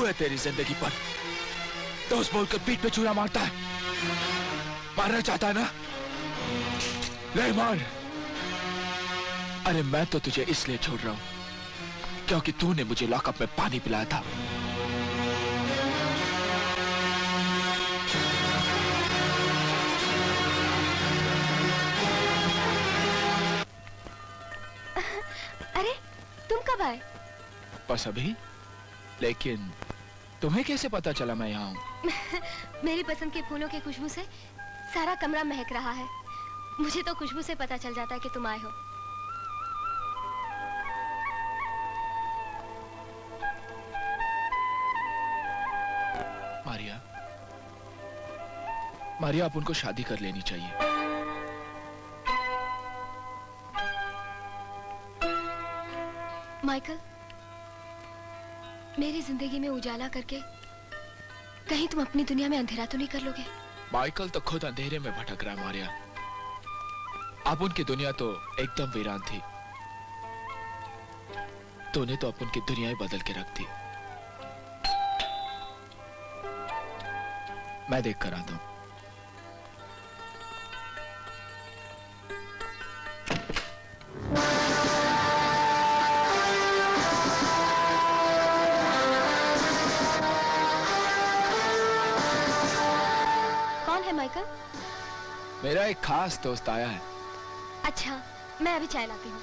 तू है तेरी जिंदगी पर दोस्त बोलकर पीठ पे छुरा मारता है। मारना चाहता है ना, ले मार। अरे मैं तो तुझे इसलिए छोड़ रहा हूं क्योंकि तूने मुझे लॉकअप में पानी पिलाया था। अरे तुम कब आए? बस अभी। लेकिन तुम्हें कैसे पता चला मैं यहाँ हूँ? मेरी पसंद के फूलों की खुशबू से सारा कमरा महक रहा है। मुझे तो खुशबू से पता चल जाता है कि तुम आए हो। मारिया, मारिया, आप उनको शादी कर लेनी चाहिए। माइकल, मेरी जिंदगी में उजाला करके कहीं तुम अपनी दुनिया में अंधेरा तो नहीं कर लोगे? माइकल तो खुद अंधेरे में भटक रहा है मारिया। अब उनकी दुनिया तो एकदम वीरान थी। तूने तो अपन की दुनिया ही बदल के रख दी। मैं देख कर आता हूं। कौन है माइकल? मेरा एक खास दोस्त आया है। अच्छा, मैं अभी चाय लाती हूँ।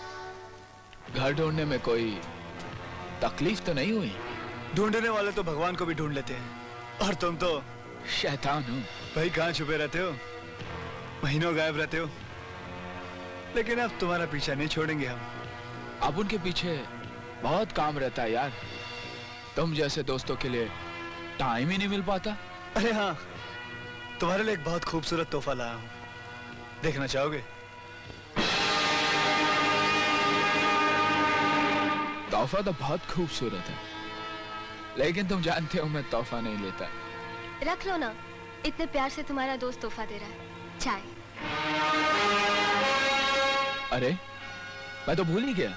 घर ढूंढने में कोई तकलीफ तो नहीं हुई? ढूंढने वाले तो भगवान को भी ढूंढ लेते हैं, और तुम तो शैतान हो। भाई कहाँ छुपे रहते हो, महीनों गायब रहते हो। लेकिन अब तुम्हारा पीछा नहीं छोड़ेंगे हम। अब उनके पीछे बहुत काम रहता है यार। तुम जैसे दोस्तों के लिए टाइम ही नहीं मिल पाता। अरे हाँ, तुम्हारे लिए एक बहुत खूबसूरत तोहफा लाया हूँ, देखना चाहोगे? तोहफा तो बहुत खूबसूरत है, लेकिन तुम जानते हो मैं तोहफा नहीं लेता। रख लो ना, इतने प्यार से तुम्हारा दोस्त तोहफा दे रहा है। चाय। अरे मैं तो भूल ही गया।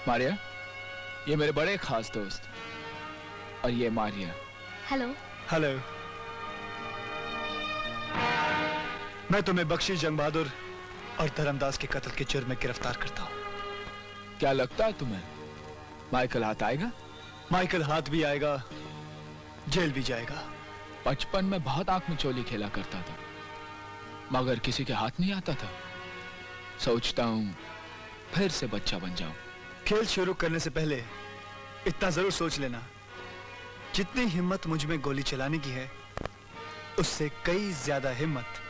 मारिया, ये मेरे बड़े खास दोस्त, और ये मारिया। हेलो। हेलो। मैं तुम्हें बख्शी, जंग बहादुर और धर्मदास के कत्ल के जुर्म में गिरफ्तार करता हूँ। क्या लगता है तुम्हें माइकल हाथ आएगा? माइकल हाथ भी आएगा, जेल भी जाएगा। बचपन में बहुत आंख में चोली खेला करता था, मगर किसी के हाथ नहीं आता था। सोचता हूँ फिर से बच्चा बन जाऊं। खेल शुरू करने से पहले इतना जरूर सोच लेना, जितनी हिम्मत मुझ में गोली चलाने की है, उससे कई ज्यादा हिम्मत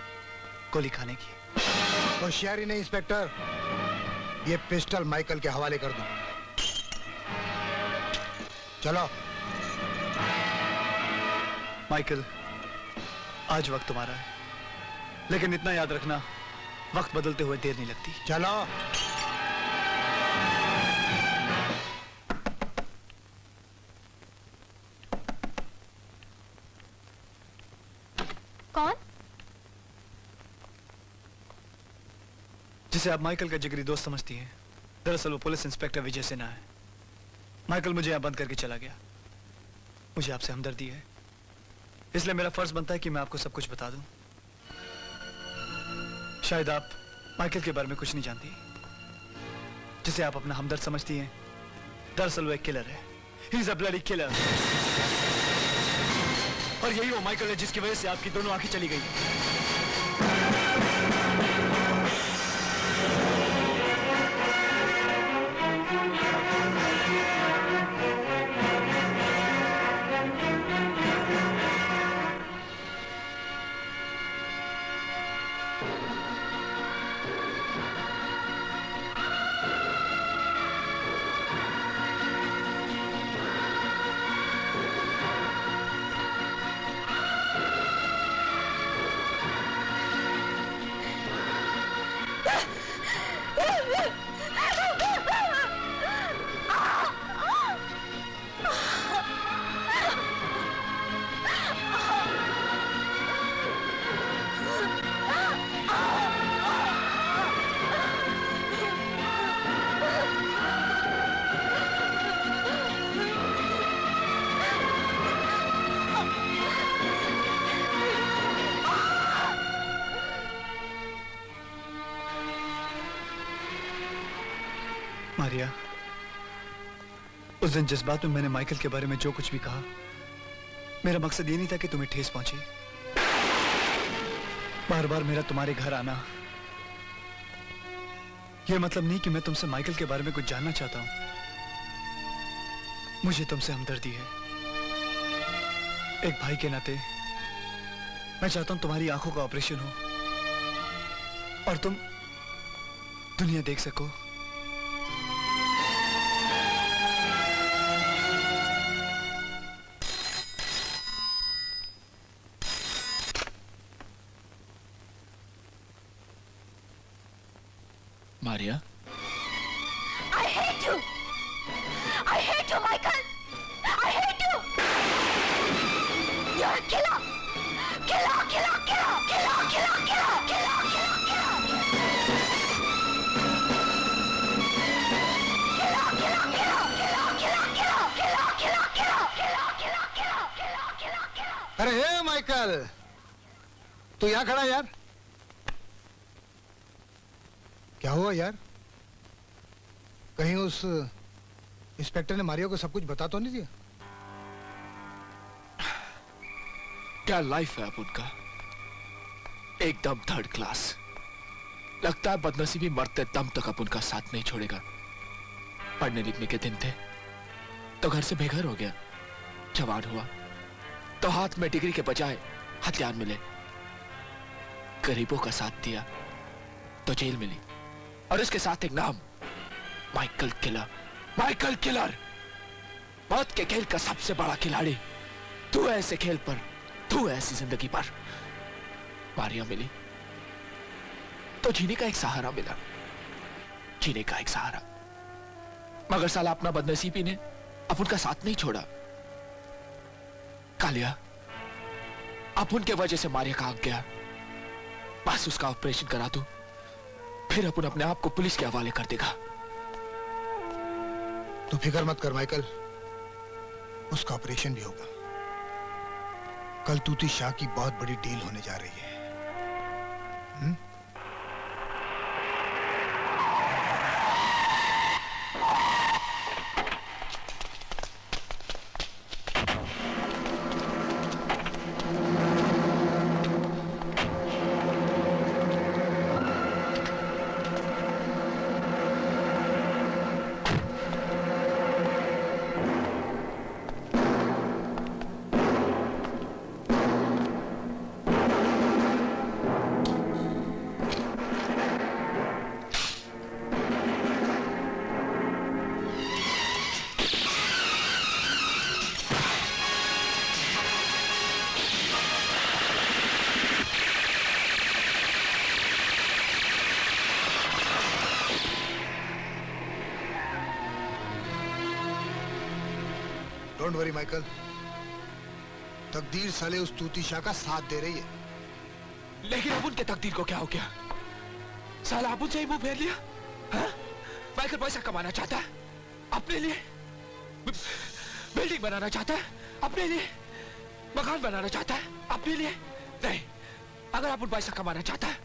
गोली खाने की है। होशियारी नहीं इंस्पेक्टर, ये पिस्टल माइकल के हवाले कर दो। चलो। माइकल, आज वक्त तुम्हारा है, लेकिन इतना याद रखना, वक्त बदलते हुए देर नहीं लगती। चलो। कौन? जिसे आप माइकल का जिगरी दोस्त समझती हैं, दरअसल वो पुलिस इंस्पेक्टर विजय सिन्हा है। माइकल मुझे यहां बंद करके चला गया। मुझे आपसे हमदर्दी है, इसलिए मेरा फर्ज बनता है कि मैं आपको सब कुछ बता दूं। शायद आप माइकल के बारे में कुछ नहीं जानती। जिसे आप अपना हमदर्द समझती हैं, दरअसल वो एक किलर है। He is a bloody killer. और यही वो माइकल है जिसकी वजह से आपकी दोनों आंखें चली गई। मारिया, उस दिन जज्बात में मैंने माइकल के बारे में जो कुछ भी कहा, मेरा मकसद ये नहीं था कि तुम्हें ठेस पहुंचे। बार बार मेरा तुम्हारे घर आना यह मतलब नहीं कि मैं तुमसे माइकल के बारे में कुछ जानना चाहता हूं। मुझे तुमसे हमदर्दी है। एक भाई के नाते मैं चाहता हूं तुम्हारी आंखों का ऑपरेशन हो और तुम दुनिया देख सको। Maria, I hate you! I hate you, Michael! I hate you! You're a killer! Killer, killer, killer! Killer, killer, killer! Killer, killer, killer! Killer, killer, killer! Killer, killer, killer! Killer, killer, killer! Killer, killer, killer! Killer, killer, killer! अरे हे Michael, तू यहाँ खड़ा यार? क्या हुआ यार? कहीं उस इंस्पेक्टर ने मारिया को सब कुछ बता तो नहीं दिया? क्या लाइफ है अब उनका, एकदम थर्ड क्लास। लगता है बदनसीबी मरते दम तक अब उनका साथ नहीं छोड़ेगा। पढ़ने लिखने के दिन थे तो घर से बेघर हो गया, जवान हुआ तो हाथ में डिग्री के बजाय हथियार मिले, गरीबों का साथ दिया तो जेल मिली, और इसके साथ एक नाम, माइकल किलर। माइकल किलर, मौत के खेल का सबसे बड़ा खिलाड़ी। तू ऐसे खेल पर, तू ऐसी जिंदगी पर। मारिया मिली तो जीने का एक सहारा मिला, जीने का एक सहारा। मगर साला अपना बदनसीबी ने अब उनका साथ नहीं छोड़ा। कालिया, अब उनके वजह से मारिया का आग गया। बस उसका ऑपरेशन करा दू, फिर अपन अपने आप को पुलिस के हवाले कर देगा। तू फिक्र मत कर माइकल, उसका ऑपरेशन भी होगा। कल तूती शाह की बहुत बड़ी डील होने जा रही है। डोंट वरी माइकल, तकदीर साले उस तूती शाह का साथ दे रही है। लेकिन अब उनके तकदीर को क्या हो गया? साला अब उनसे ही मुंह फेर लिया। हाँ? माइकल पैसा कमाना चाहता है अपने लिए, बिल्डिंग बनाना चाहता है अपने लिए, मकान बनाना चाहता है अपने लिए। नहीं, अगर आप उन पैसा कमाना चाहता है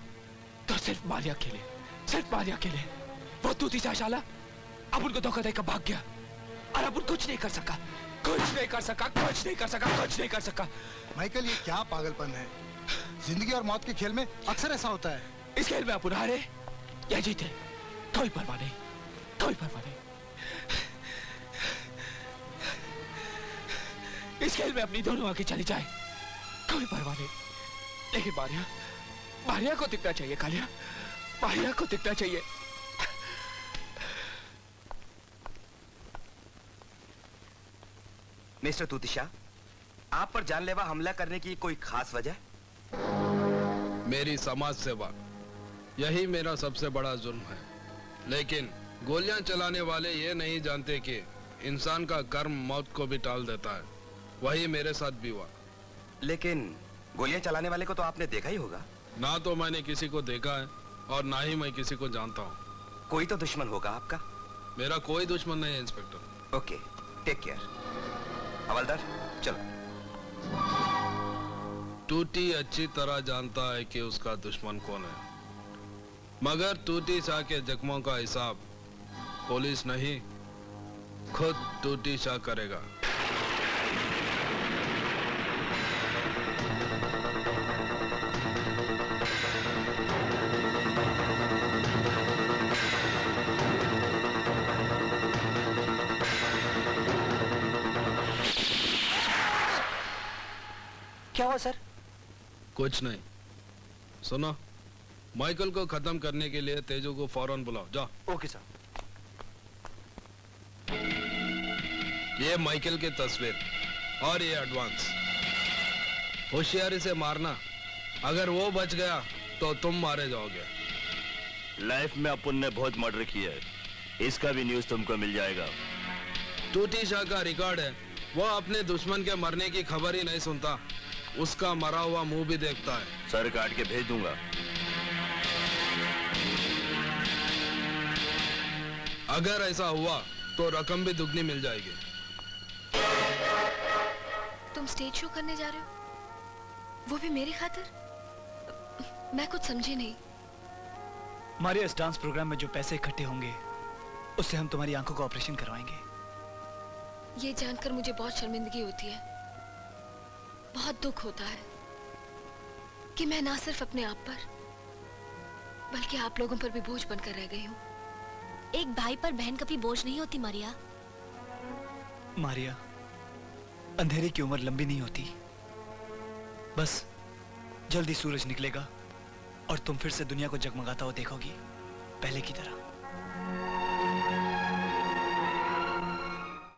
तो सिर्फ मालिया के लिए, सिर्फ मालिया के लिए। वो तूती शाह साला अब उनको धोखा देकर भाग गया और अब उन कुछ नहीं कर सका, कुछ नहीं कर सका, कुछ नहीं कर सका, कुछ नहीं कर सका। माइकल, ये क्या पागलपन है? जिंदगी और मौत के खेल में अक्सर ऐसा होता है। इस खेल में अपन हारे या जीते कोई परवाह नहीं, कोई परवाह नहीं। इस खेल में अपनी दोनों आंखें चली जाए कोई परवाह नहीं। लेकिन मारिया, मारिया को दिखना चाहिए कालिया, मारिया को दिखना चाहिए। मिस्टर तूतिशा, आप पर जानलेवा हमला करने की कोई खास वजह? मेरी समाज सेवा, यही मेरा सबसे बड़ा जुर्म है। लेकिन गोलियां चलाने वाले ये नहीं जानते कि इंसान का कर्म मौत को भी टाल देता है। वही मेरे साथ भी हुआ। लेकिन गोलियां चलाने वाले को तो आपने देखा ही होगा। ना तो मैंने किसी को देखा है और ना ही मैं किसी को जानता हूँ। कोई तो दुश्मन होगा आपका। मेरा कोई दुश्मन नहीं है इंस्पेक्टर। Okay, take care. हवलदार, चलो। टूटी अच्छी तरह जानता है कि उसका दुश्मन कौन है, मगर टूटी शाह के जख्मों का हिसाब पुलिस नहीं, खुद टूटी शाह करेगा। क्या हुआ सर? कुछ नहीं। सुनो, माइकल को खत्म करने के लिए तेजू को फौरन बुलाओ। जाओ। Okay sir. ये माइकल की तस्वीर और ये एडवांस। होशियारी से मारना, अगर वो बच गया तो तुम मारे जाओगे। लाइफ में अपुन ने बहुत मर्डर किया है, इसका भी न्यूज तुमको मिल जाएगा। टूटी शाह का रिकॉर्ड है, वो अपने दुश्मन के मरने की खबर ही नहीं सुनता, उसका मरा हुआ मुंह भी देखता है। सर काट के भेज दूंगा। अगर ऐसा हुआ तो रकम भी दुगनी मिल जाएगी। तुम स्टेज शो करने जा रहे हो, वो भी मेरी खातिर? मैं कुछ समझी नहीं। हमारे इस डांस प्रोग्राम में जो पैसे इकट्ठे होंगे उससे हम तुम्हारी आंखों का ऑपरेशन करवाएंगे। ये जानकर मुझे बहुत शर्मिंदगी होती है, बहुत दुख होता है कि मैं ना सिर्फ अपने आप पर बल्कि आप लोगों पर भी बोझ बनकर रह गई हूँ। एक भाई पर बहन कभी बोझ नहीं होती मारिया। मारिया, अंधेरे की उम्र लंबी नहीं होती। बस जल्दी सूरज निकलेगा और तुम फिर से दुनिया को जगमगाता हुआ देखोगी, पहले की तरह।